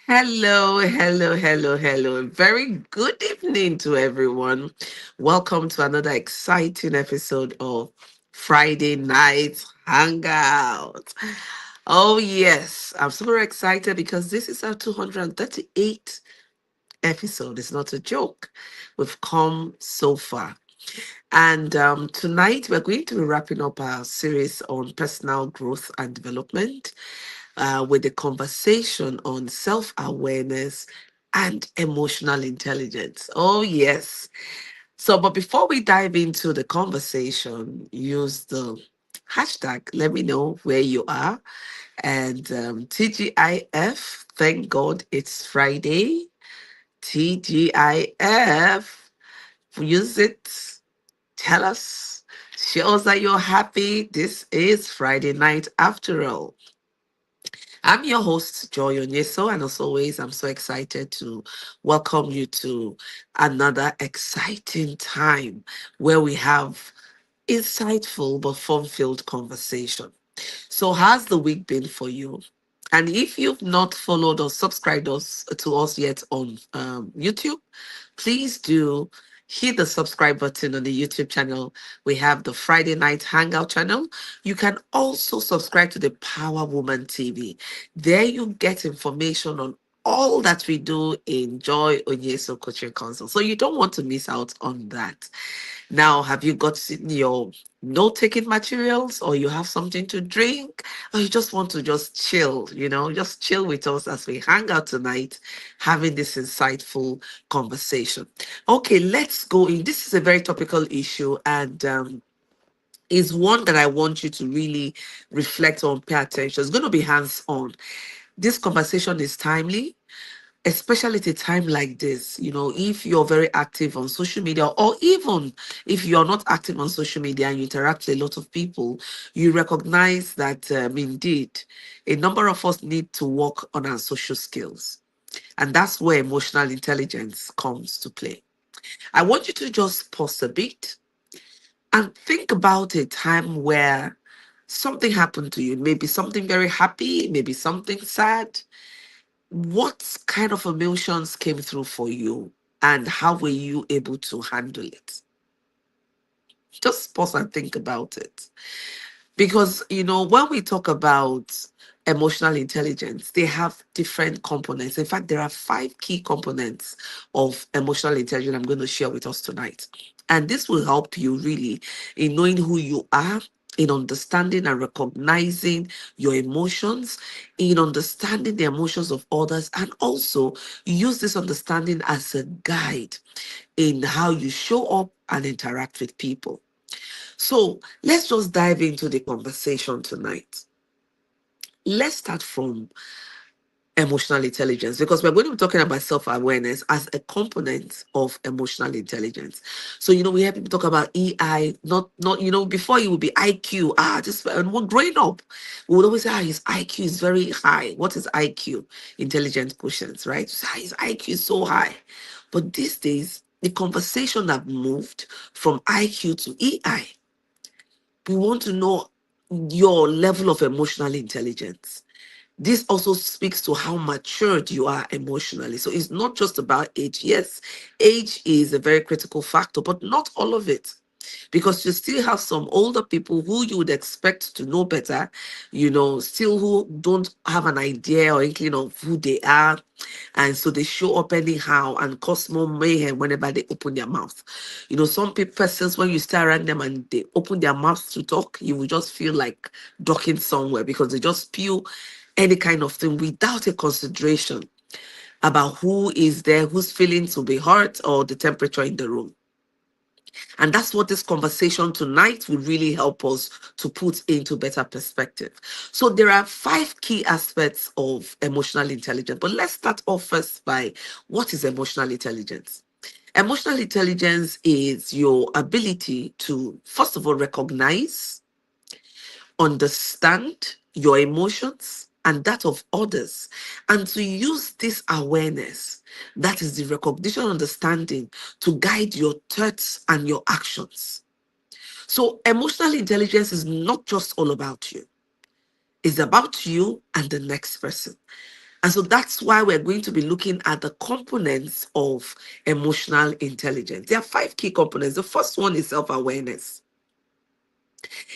Hello, hello, hello, hello. Very good evening to everyone. Welcome to another exciting episode of Friday Night Hangout. Oh, yes, I'm super excited because this is our 238th episode. It's not a joke. We've come so far. And tonight we're going to be wrapping up our series on personal growth and development with the conversation on self awareness and emotional intelligence. Oh, yes. So, but before we dive into the conversation, use the hashtag, let me know where you are. And TGIF, thank God it's Friday. TGIF, use it. Tell us. Show us that you're happy. This is Friday night after all. I'm your host, Joy Onyesoh, and as always, I'm so excited to welcome you to another exciting time where we have insightful but fun-filled conversation. So, how's the week been for you? And if you've not followed or subscribed us to us yet on YouTube, please do hit the subscribe button on the YouTube channel. We have the Friday Night Hangout channel. You can also subscribe to the Power Woman TV. There you get information on all that we do in Joy Onyesoh Coaching Council. So you don't want to miss out on that. Now, have you got your note-taking materials, or you have something to drink, or you just want to just chill, just chill with us as we hang out tonight, having this insightful conversation. Okay, let's go in. This is a very topical issue, and is one that I want you to really reflect on, pay attention. It's going to be hands-on. This conversation is timely, especially at a time like this. If you're very active on social media, or even if you're not active on social media and you interact with a lot of people, you recognize that indeed a number of us need to work on our social skills. And that's where emotional intelligence comes to play. I want you to just pause a bit and think about a time where something happened to you. Maybe something very happy, maybe something sad. What kind of emotions came through for you, and how were you able to handle it? Just pause and think about it. Because, when we talk about emotional intelligence, they have different components. In fact, there are five key components of emotional intelligence I'm going to share with us tonight. And this will help you really in knowing who you are, in understanding and recognizing your emotions, in understanding the emotions of others, and also use this understanding as a guide in how you show up and interact with people. So let's just dive into the conversation tonight. Let's start from emotional intelligence, because we're going to be talking about self-awareness as a component of emotional intelligence. So we hear people talk about EI, not before it would be IQ. Just growing up, we would always say, his IQ is very high. What is IQ? Intelligent quotients, right? So, his IQ is so high. But these days, the conversation have moved from IQ to EI. We want to know your level of emotional intelligence. This also speaks to how matured you are emotionally. So it's not just about age. Yes, age is a very critical factor, but not all of it. Because you still have some older people who you would expect to know better, still who don't have an idea or inkling of who they are. And so they show up anyhow and cause more mayhem whenever they open their mouth. Some people, persons, when you stare around them and they open their mouths to talk, you will just feel like ducking somewhere, because they just spew any kind of thing without a consideration about who is there, whose feelings will be hurt, or the temperature in the room. And that's what this conversation tonight will really help us to put into better perspective. So there are five key aspects of emotional intelligence. But let's start off first by, what is emotional intelligence? Emotional intelligence is your ability to, first of all, recognize, understand your emotions and that of others, and to use this awareness, that is the recognition, understanding, to guide your thoughts and your actions. So emotional intelligence is not just all about you. It's about you and the next person. And so that's why we're going to be looking at the components of emotional intelligence. There are 5 key components. The first one is self-awareness.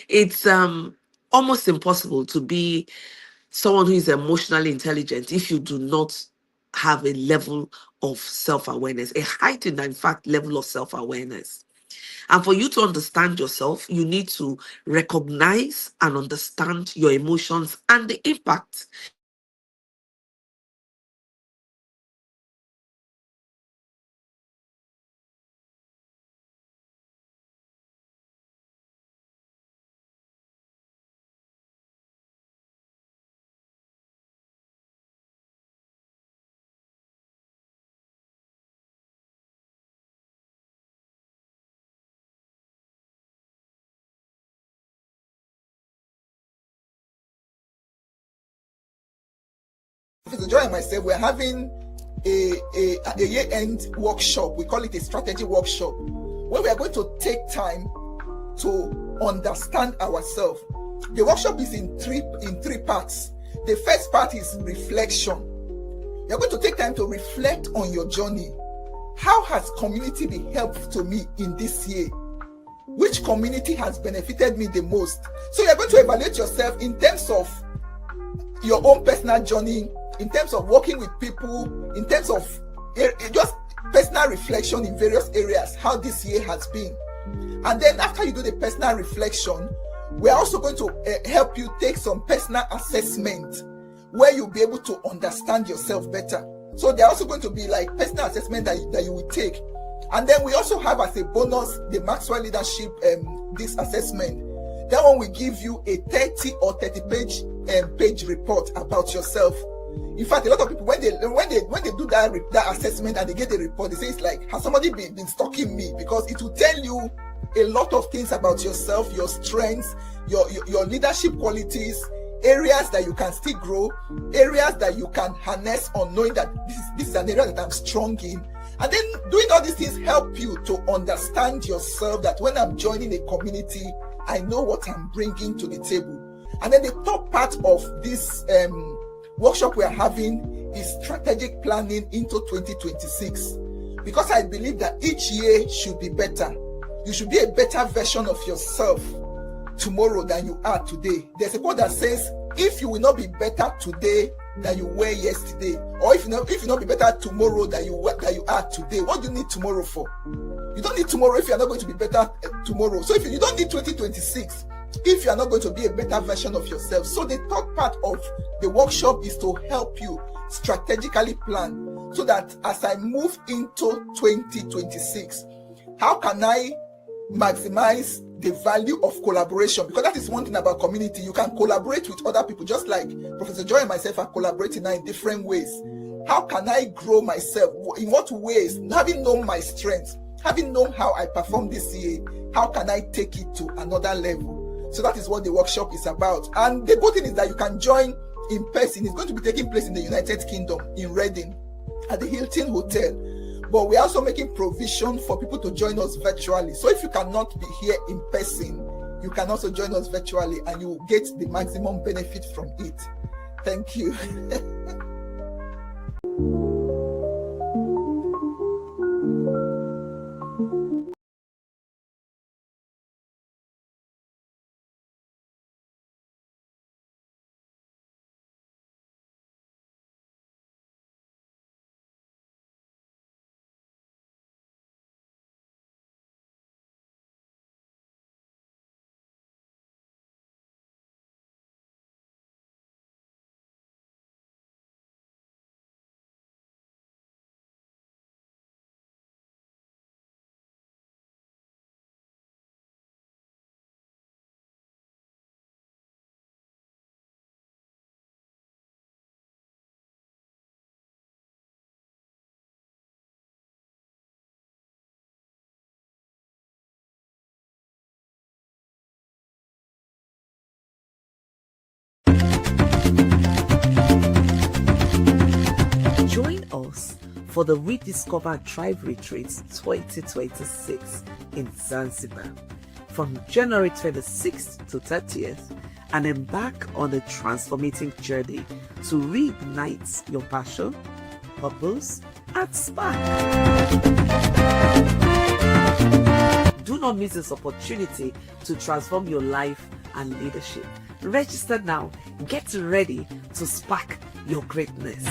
It's almost impossible to be someone who is emotionally intelligent if you do not have a level of self-awareness, a heightened, in fact, level of self-awareness. And for you to understand yourself, you need to recognize and understand your emotions and the impact Professor Joy and myself, we're having a year-end workshop. We call it a strategy workshop, where we are going to take time to understand ourselves. The workshop is in three parts. The first part is reflection. You're going to take time to reflect on your journey. How has community been helpful to me in this year? Which community has benefited me the most? So you're going to evaluate yourself in terms of your own personal journey, in terms of working with people, in terms of just personal reflection in various areas, how this year has been. And then after you do the personal reflection, we're also going to help you take some personal assessment where you'll be able to understand yourself better. So there are also going to be like personal assessment that you will take. And then we also have as a bonus the Maxwell Leadership this assessment. That one will give you a 30 or 30 page report about yourself. In fact, a lot of people when they do that assessment and they get the report, they say it's like, has somebody been stalking me? Because it will tell you a lot of things about yourself, your strengths, your leadership qualities, areas that you can still grow, areas that you can harness on knowing that this is an area that I'm strong in. And then doing all these things help you to understand yourself, that when I'm joining a community, I know what I'm bringing to the table. And then the top part of this workshop we are having is strategic planning into 2026. Because I believe that each year should be better. You should be a better version of yourself tomorrow than you are today. There's a quote that says, if you will not be better today than you were yesterday, or if you not be better tomorrow than you are today, what do you need tomorrow for? You don't need tomorrow if you are not going to be better tomorrow. So if you don't need 2026 if you are not going to be a better version of yourself. So the third part of the workshop is to help you strategically plan, so that as I move into 2026, how can I maximize the value of collaboration? Because that is one thing about community. You can collaborate with other people, just like Professor Joy and myself are collaborating now in different ways. How can I grow myself? In what ways? Having known my strengths, having known how I performed this year, how can I take it to another level? So that is what the workshop is about. And the good thing is that you can join in person. It's going to be taking place in the United Kingdom, in Reading, at the Hilton Hotel. But we're also making provision for people to join us virtually. So if you cannot be here in person, you can also join us virtually and you will get the maximum benefit from it. Thank you. Join us for the Rediscover Tribe Retreat 2026 in Zanzibar from January 26th to 30th and embark on a transformative journey to reignite your passion, purpose, and spark. Do not miss this opportunity to transform your life and leadership. Register now. Get ready to spark your greatness.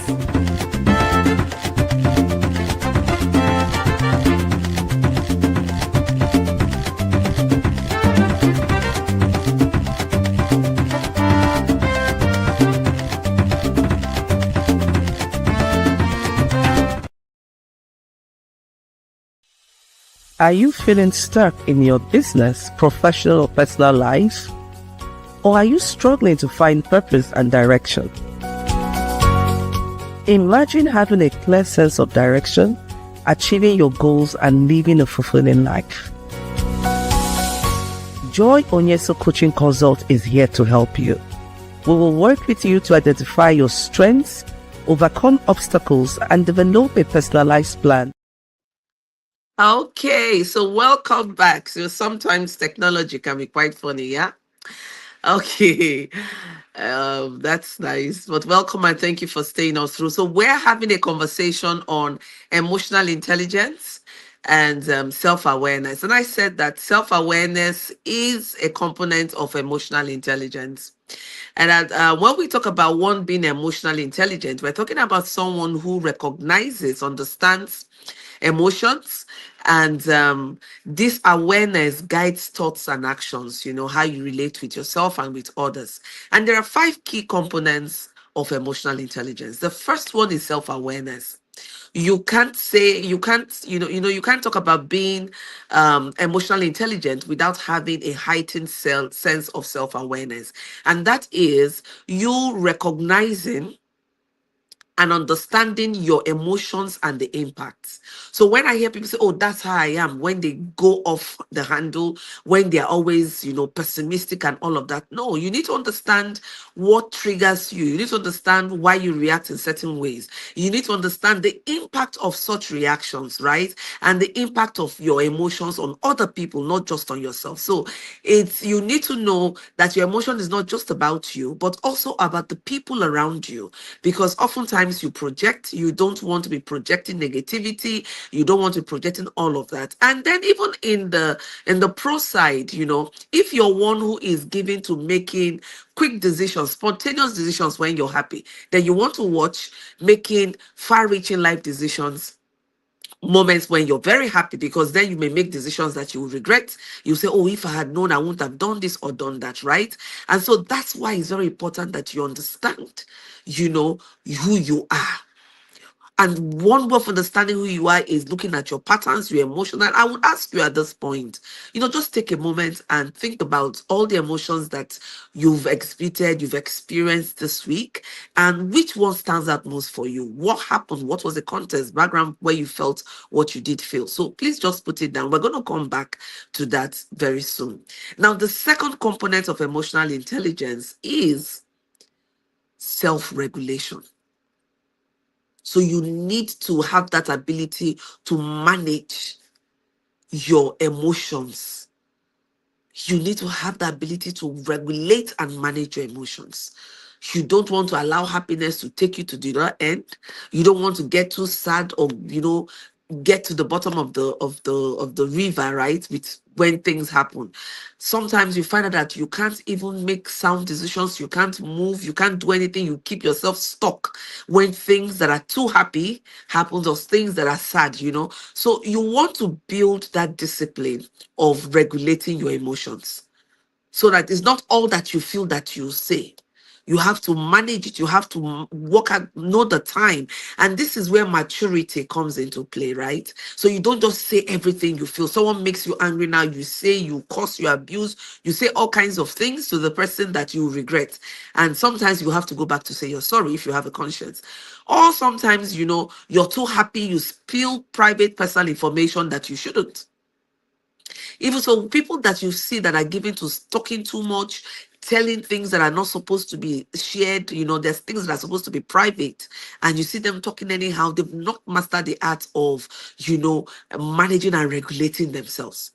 Are you feeling stuck in your business, professional, or personal life? Or are you struggling to find purpose and direction? Imagine having a clear sense of direction, achieving your goals, and living a fulfilling life. Joy Onyesoh Coaching Consult is here to help you. We will work with you to identify your strengths, overcome obstacles, and develop a personalized plan. Okay, so welcome back. So sometimes technology can be quite funny, yeah? Okay, that's nice. But welcome and thank you for staying us through. So we're having a conversation on emotional intelligence and self-awareness. And I said that self-awareness is a component of emotional intelligence. And when we talk about one being emotionally intelligent, we're talking about someone who recognizes, understands emotions, and this awareness guides thoughts and actions, how you relate with yourself and with others. And there are 5 key components of emotional intelligence. The first one is self-awareness. You can't say, you can't talk about being emotionally intelligent without having a heightened sense of self-awareness. And that is you recognizing and understanding your emotions and the impacts. So when I hear people say, oh, that's how I am, when they go off the handle, when they're always, pessimistic and all of that. No, you need to understand what triggers you. You need to understand why you react in certain ways. You need to understand the impact of such reactions, right? And the impact of your emotions on other people, not just on yourself. So you need to know that your emotion is not just about you, but also about the people around you. Because oftentimes you project, you don't want to be projecting negativity, you don't want to be projecting all of that. And then even in the pro side, if you're one who is given to making quick decisions, spontaneous decisions when you're happy, then you want to watch making far-reaching life decisions moments when you're very happy, because then you may make decisions that you will regret. You say, oh, if I had known, I wouldn't have done this or done that, right? And so that's why it's very important that you understand, who you are. And one way of understanding who you are is looking at your patterns, your emotional. I would ask you at this point, just take a moment and think about all the emotions that you've exhibited, you've experienced this week, and which one stands out most for you. What happened? What was the context, background where you felt what you did feel? So please just put it down. We're going to come back to that very soon. Now, the second component of emotional intelligence is self-regulation. So you need to have that ability to manage your emotions. You need to have the ability to regulate and manage your emotions. You don't want to allow happiness to take you to the other end. You don't want to get too sad or get to the bottom of the river, right? With when things happen. Sometimes you find out that you can't even make sound decisions, you can't move, you can't do anything, you keep yourself stuck when things that are too happy happen or things that are sad. So you want to build that discipline of regulating your emotions, so that it's not all that you feel that you say. You have to manage it. You have to work out, know the time. And this is where maturity comes into play, right? So you don't just say everything you feel. Someone makes you angry now, you say, you curse, you abuse, you say all kinds of things to the person that you regret. And sometimes you have to go back to say you're sorry if you have a conscience. Or sometimes, you're too happy, you spill private personal information that you shouldn't. Even so, people that you see that are given to talking too much, telling things that are not supposed to be shared, there's things that are supposed to be private, and you see them talking anyhow, they've not mastered the art of, managing and regulating themselves.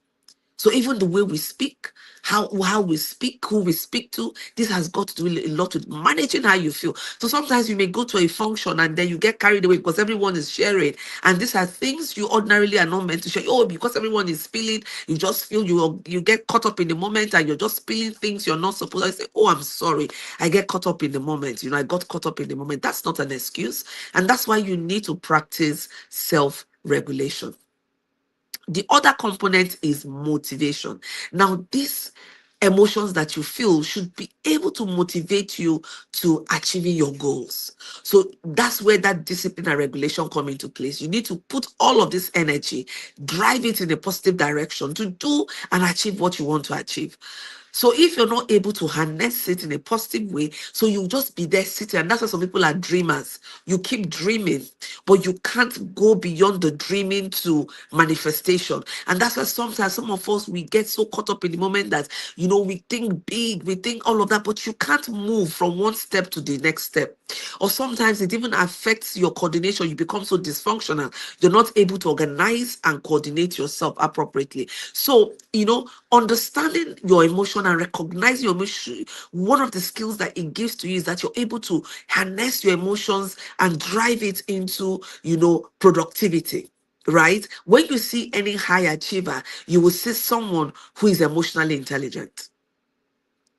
So even the way we speak, how we speak, who we speak to, this has got to do a lot with managing how you feel. So sometimes you may go to a function and then you get carried away because everyone is sharing, and these are things you ordinarily are not meant to share. Oh, because everyone is spilling, you just feel you get caught up in the moment and you're just spilling things you're not supposed to say. Oh, I'm sorry, I get caught up in the moment. I got caught up in the moment. That's not an excuse, and that's why you need to practice self-regulation. The other component is motivation. Now, these emotions that you feel should be able to motivate you to achieving your goals. So that's where that discipline and regulation come into place. You need to put all of this energy, drive it in a positive direction to do and achieve what you want to achieve. So if you're not able to harness it in a positive way, so you just be there sitting, and that's why some people are dreamers. You keep dreaming, but you can't go beyond the dreaming to manifestation. And that's why sometimes some of us, we get so caught up in the moment that, we think big, we think all of that, but you can't move from one step to the next step. Or sometimes it even affects your coordination. You become so dysfunctional. You're not able to organize and coordinate yourself appropriately. So, understanding your emotion and recognizing your emotion, one of the skills that it gives to you is that you're able to harness your emotions and drive it into, productivity. Right? When you see any high achiever, you will see someone who is emotionally intelligent.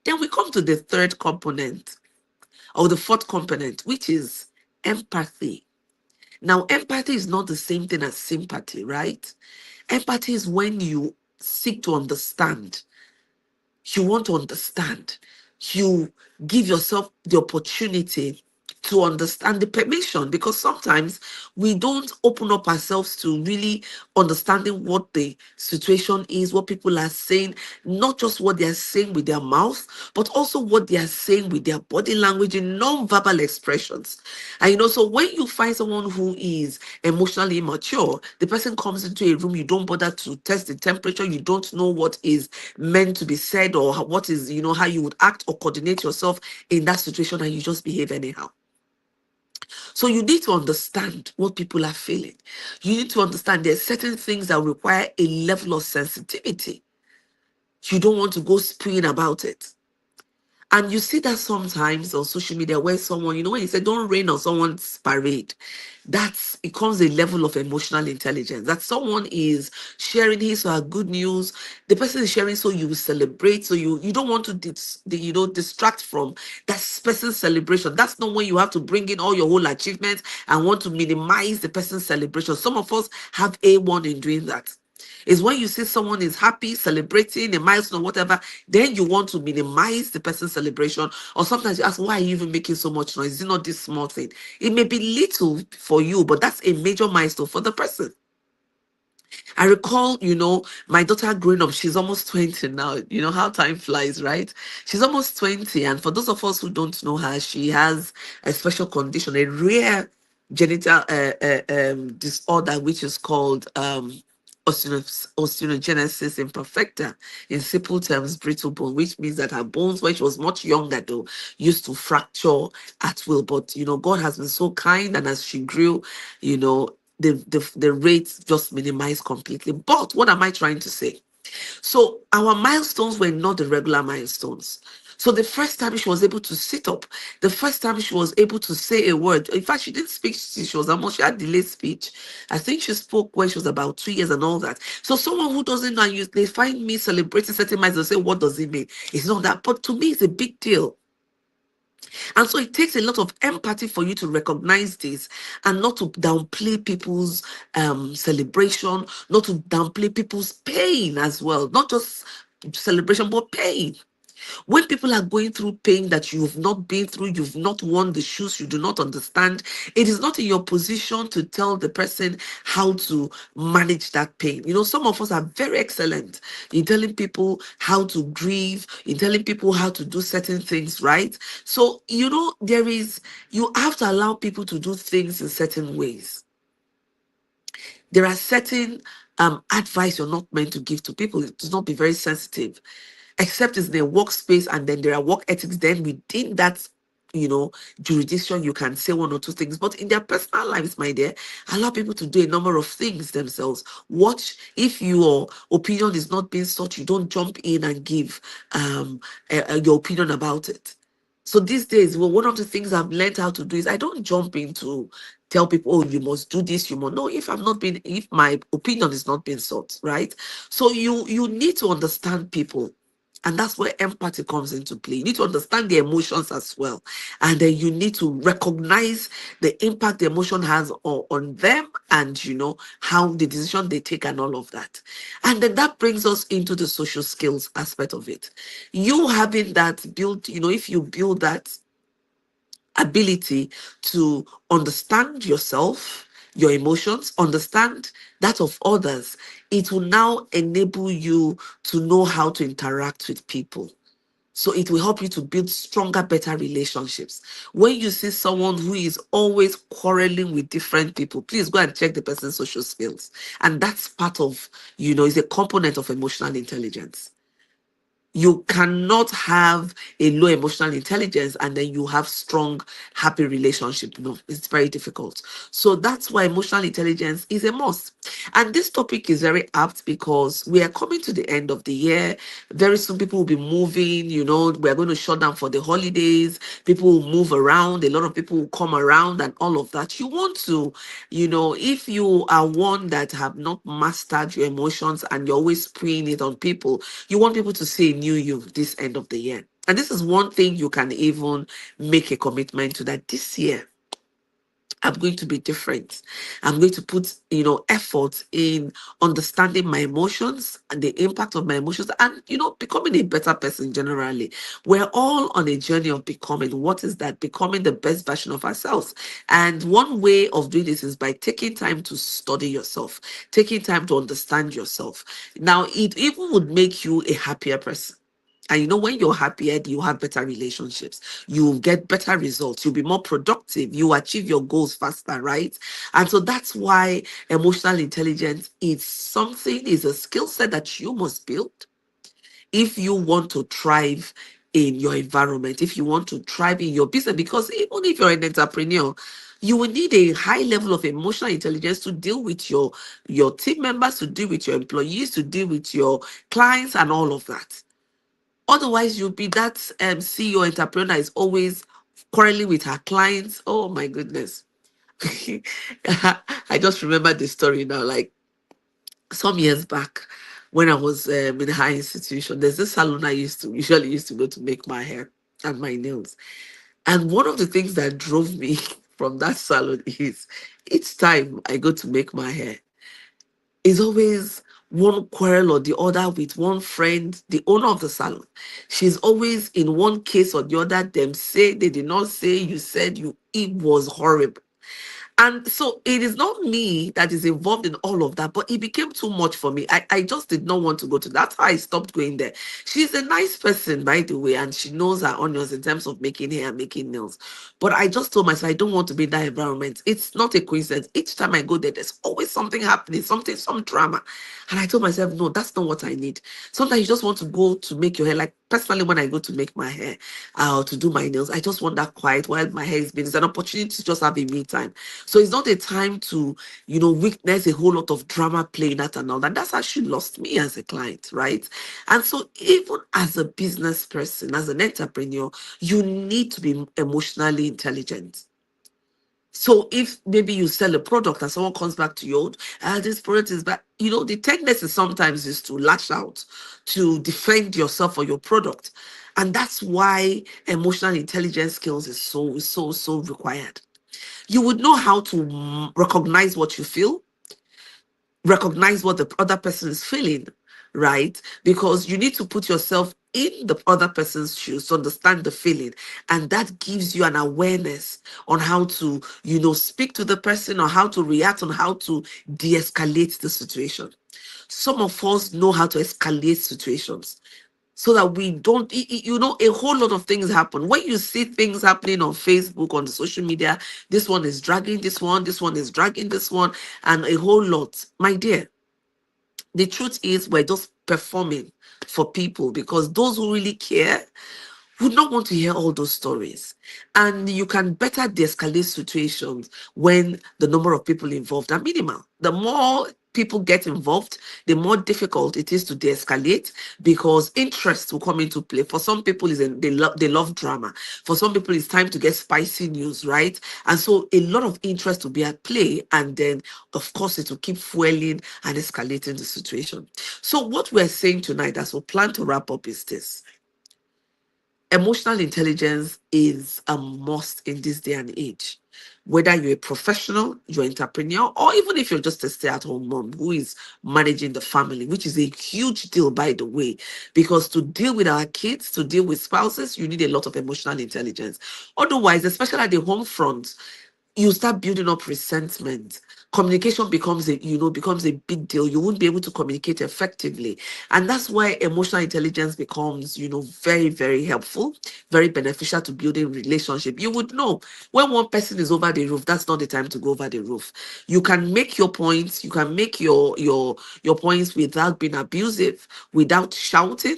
Then we come to the third component, or the fourth component, which is empathy. Now, empathy is not the same thing as sympathy, right? Empathy is when you seek to understand. You want to understand. You give yourself the opportunity to understand, the permission, because sometimes we don't open up ourselves to really understanding what the situation is, what people are saying, not just what they are saying with their mouth, but also what they are saying with their body language and non-verbal expressions. And so when you find someone who is emotionally immature, the person comes into a room, you don't bother to test the temperature, you don't know what is meant to be said or what is, how you would act or coordinate yourself in that situation, and you just behave anyhow. So you need to understand what people are feeling. You need to understand there's certain things that require a level of sensitivity. You don't want to go spewing about it. And you see that sometimes on social media where someone, when you say don't rain on someone's parade, that becomes a level of emotional intelligence. That someone is sharing his or her good news, the person is sharing, so you celebrate. So you don't want to distract from that person's celebration. That's not when you have to bring in all your whole achievements and want to minimize the person's celebration. Some of us have A1 in doing that. Is when you see someone is happy, celebrating a milestone or whatever, then you want to minimize the person's celebration. Or sometimes you ask, why are you even making so much noise? Is it not this small thing? It may be little for you, but that's a major milestone for the person. I recall, my daughter growing up, she's almost 20 now. You know how time flies, right? She's almost 20. And for those of us who don't know her, she has a special condition, a rare genital disorder, which is called osteogenesis imperfecta. In simple terms, brittle bone, which means that her bones, when she was much younger though, used to fracture at will. But, God has been so kind. And as she grew, the rates just minimized completely. But what am I trying to say? So our milestones were not the regular milestones. So the first time she was able to sit up, the first time she was able to say a word, in fact, she didn't speak, she she had delayed speech. I think she spoke when she was about 2 years and all that. So someone who doesn't know, they find me celebrating certain milestones, they say, what does it mean? It's not that, but to me, it's a big deal. And so it takes a lot of empathy for you to recognize this and not to downplay people's celebration, not to downplay people's pain as well, not just celebration, but pain. When people are going through pain that you've not been through, you've not worn the shoes, you do not understand, it is not in your position to tell the person how to manage that pain. Some of us are very excellent in telling people how to grieve, in telling people how to do certain things, right? So, you have to allow people to do things in certain ways. There are certain advice you're not meant to give to people. It does not be very sensitive, except it's their workspace and then there are work ethics then within that jurisdiction you can say one or two things, but in their personal lives, my dear, allow people to do a number of things themselves. Watch, if your opinion is not being sought, you don't jump in and give your opinion about it. So these days, well, one of the things I've learned how to do is I don't jump in to tell people, oh, you must do this, you must. No, if my opinion is not being sought, right? So you need to understand people. And that's where empathy comes into play. You need to understand the emotions as well. And then you need to recognize the impact the emotion has on them, and how the decision they take and all of that. And then that brings us into the social skills aspect of it. You having that built, if you build that ability to understand yourself, your emotions, understand that of others, it will now enable you to know how to interact with people. So it will help you to build stronger, better relationships. When you see someone who is always quarreling with different people, please go and check the person's social skills. And that's part of, is a component of emotional intelligence. You cannot have a low emotional intelligence and then you have strong, happy relationship. No, it's very difficult. So that's why emotional intelligence is a must. And this topic is very apt because we are coming to the end of the year. Very soon people will be moving, we are going to shut down for the holidays. People will move around. A lot of people will come around and all of that. You want to, if you are one that have not mastered your emotions and you're always spraying it on people, you want people to see a new you this end of the year. And this is one thing you can even make a commitment to, that this year I'm going to be different. I'm going to put, effort in understanding my emotions and the impact of my emotions and, becoming a better person generally. We're all on a journey of becoming. What is that? Becoming the best version of ourselves. And one way of doing this is by taking time to study yourself, taking time to understand yourself. Now, it even would make you a happier person. And when you're happier, you have better relationships. You get better results. You'll be more productive. You achieve your goals faster, right? And so that's why emotional intelligence is a skill set that you must build if you want to thrive in your environment, if you want to thrive in your business. Because even if you're an entrepreneur, you will need a high level of emotional intelligence to deal with your team members, to deal with your employees, to deal with your clients and all of that. Otherwise, you'll be that CEO entrepreneur that is always quarreling with her clients. Oh my goodness. I just remember the story now. Like some years back, when I was in a high institution, there's this salon I usually used to go to make my hair and my nails. And one of the things that drove me from that salon is each time I go to make my hair, is always one quarrel or the other with one friend, the owner of the salon. She's always in one case or the other. Them say they did not say, you said you. It was horrible. And so it is not me that is involved in all of that, but it became too much for me. I just did not want to go to that. That's how I stopped going there. She's a nice person, by the way, and she knows her onions in terms of making hair and making nails. But I just told myself I don't want to be in that environment. It's not a coincidence. Each time I go there, there's always something happening, some drama. And I told myself, no, that's not what I need. Sometimes you just want to go to make your hair. Like personally, when I go to make my hair, to do my nails, I just want that quiet while my hair is being. It's an opportunity to just have a me time. So it's not a time to, witness a whole lot of drama playing out and all that. That's how she lost me as a client, right? And so even as a business person, as an entrepreneur, you need to be emotionally intelligent. So if maybe you sell a product and someone comes back to you, this product is bad, the tendency sometimes is to lash out, to defend yourself or your product. And that's why emotional intelligence skills is so required. You would know how to recognize what you feel, recognize what the other person is feeling, right? Because you need to put yourself in the other person's shoes to understand the feeling. And that gives you an awareness on how to, speak to the person, or how to react, on how to de-escalate the situation. Some of us know how to escalate situations, so that we don't, a whole lot of things happen. When you see things happening on Facebook, on the social media, this one is dragging this one is dragging this one, and a whole lot. My dear, the truth is we're just performing for people, because those who really care would not want to hear all those stories. And you can better de-escalate situations when the number of people involved are minimal. The more people get involved, the more difficult it is to de-escalate, because interest will come into play. For some people, they love drama. For some people, it's time to get spicy news, right? And so a lot of interest will be at play, and then of course it will keep fueling and escalating the situation. So what we're saying tonight, as we plan to wrap up, is this: emotional intelligence is a must in this day and age. Whether you're a professional, you're an entrepreneur, or even if you're just a stay-at-home mom who is managing the family, which is a huge deal, by the way, because to deal with our kids, to deal with spouses, you need a lot of emotional intelligence. Otherwise, especially at the home front, you start building up resentment. Communication becomes a big deal. You won't be able to communicate effectively. And that's why emotional intelligence becomes, very, very helpful, very beneficial to building relationship. You would know when one person is over the roof, that's not the time to go over the roof. You can make your points, you can make your points without being abusive, without shouting,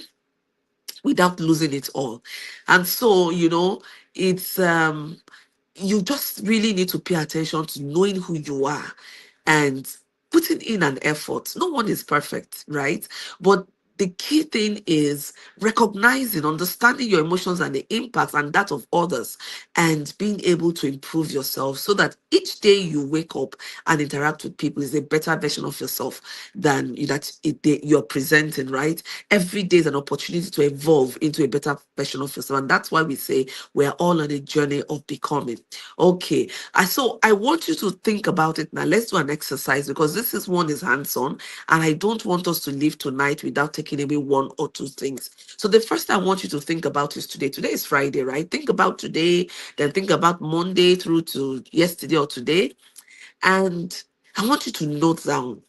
without losing it all. And so, it's you just really need to pay attention to knowing who you are and putting in an effort. No one is perfect, right? But the key thing is recognizing, understanding your emotions and the impacts and that of others, and being able to improve yourself so that each day you wake up and interact with people is a better version of yourself than you're presenting, right? Every day is an opportunity to evolve into a better version of yourself. And that's why we say we're all on a journey of becoming. Okay. So I want you to think about it now. Let's do an exercise, because this is one is hands-on, and I don't want us to leave tonight without taking away one or two things. So the first I want you to think about is today. Today is Friday, right? Think about today, then think about Monday through to yesterday or today. And I want you to note down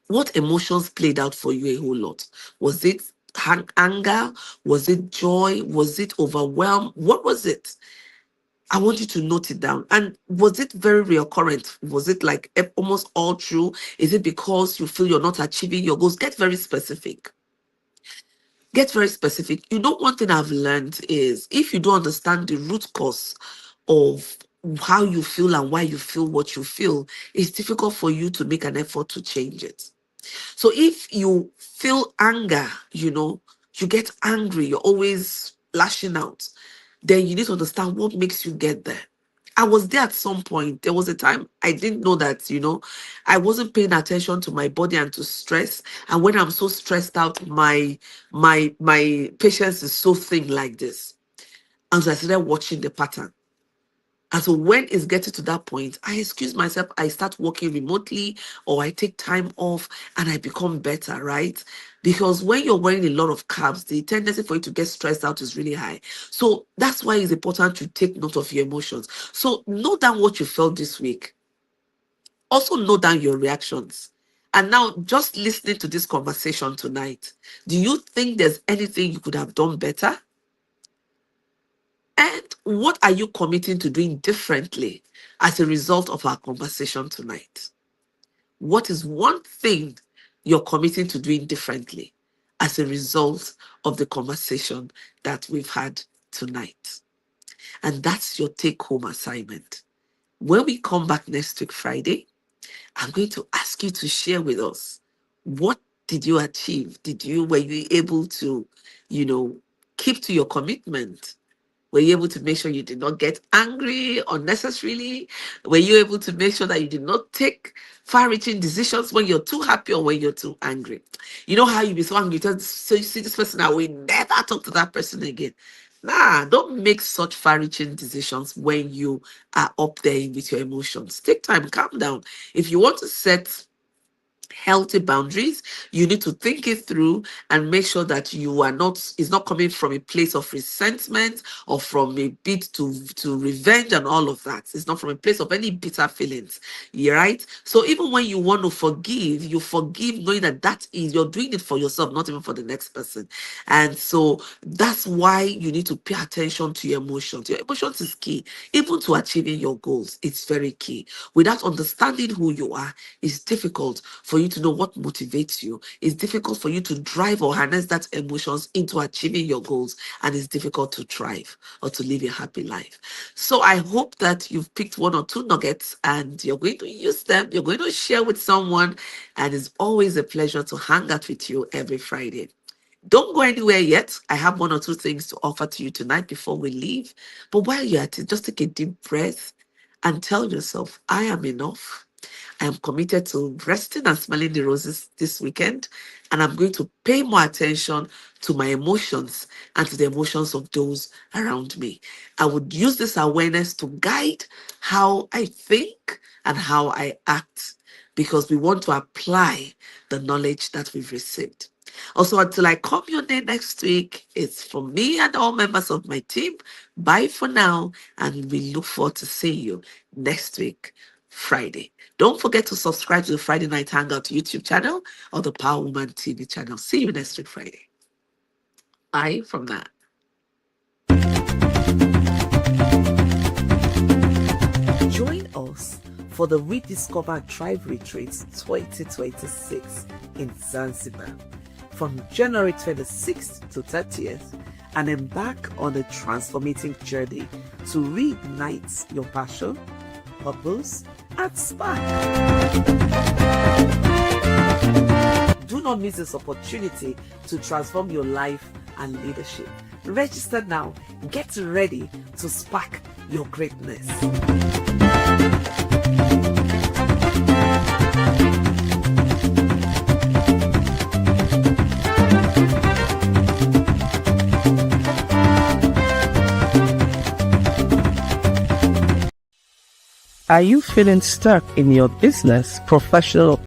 what emotions played out for you a whole lot. Was it anger? Was it joy? Was it overwhelm? What was it? I want you to note it down. And was it very recurrent? Was it like almost all true? Is it because you feel you're not achieving your goals? Get very specific. Get very specific. One thing I've learned is if you don't understand the root cause of how you feel and why you feel what you feel, it's difficult for you to make an effort to change it. So if you feel anger, you get angry, you're always lashing out, then you need to understand what makes you get there. I was there at some point. There was a time I didn't know that, I wasn't paying attention to my body and to stress. And when I'm so stressed out, my patience is so thin like this. And so I started watching the pattern. And so when it's getting to that point, I excuse myself, I start working remotely, or I take time off and I become better, right? Because when you're wearing a lot of carbs, the tendency for you to get stressed out is really high. So that's why it's important to take note of your emotions. So note down what you felt this week. Also note down your reactions. And now, just listening to this conversation tonight, do you think there's anything you could have done better? And what are you committing to doing differently as a result of our conversation tonight? What is one thing you're committing to doing differently as a result of the conversation that we've had tonight? And that's your take-home assignment. When we come back next week, Friday, I'm going to ask you to share with us, what did you achieve? Were you able to, keep to your commitment? Were you able to make sure you did not get angry unnecessarily? Were you able to make sure that you did not take far-reaching decisions when you're too happy or when you're too angry? You know how you be so angry, so you see this person, I will never talk to that person again. Nah, don't make such far-reaching decisions when you are up there with your emotions. Take time, calm down. If you want to set healthy boundaries, you need to think it through and make sure that it's not coming from a place of resentment or from a bit to revenge and all of that. It's not from a place of any bitter feelings. Yeah, right? So even when you want to forgive, you forgive knowing that you're doing it for yourself, not even for the next person. And so that's why you need to pay attention to your emotions. Your emotions is key. Even to achieving your goals, it's very key. Without understanding who you are, it's difficult for you you to know what motivates you. It's difficult for you to drive or harness that emotions into achieving your goals, and it's difficult to thrive or to live a happy life. So I hope that you've picked one or two nuggets and you're going to use them. You're going to share with someone, and it's always a pleasure to hang out with you every Friday. Don't go anywhere yet. I have one or two things to offer to you tonight before we leave. But while you're at it, just take a deep breath and tell yourself, I am enough. I am committed to resting and smelling the roses this weekend, and I'm going to pay more attention to my emotions and to the emotions of those around me. I would use this awareness to guide how I think and how I act, because we want to apply the knowledge that we've received. Also, until I come your day next week, it's from me and all members of my team. Bye for now, and we look forward to seeing you next week, Friday. Don't forget to subscribe to the Friday Night Hangout YouTube channel or the Power Woman TV channel. See you next week, Friday. Bye from that. Join us for the Rediscover Tribe Retreats 2026 in Zanzibar from January 26th to 30th, and embark on a transformating journey to reignite your passion, purpose, and spark. Do not miss this opportunity to transform your life and leadership. Register now. Get ready to spark your greatness. Are you feeling stuck in your business, professional,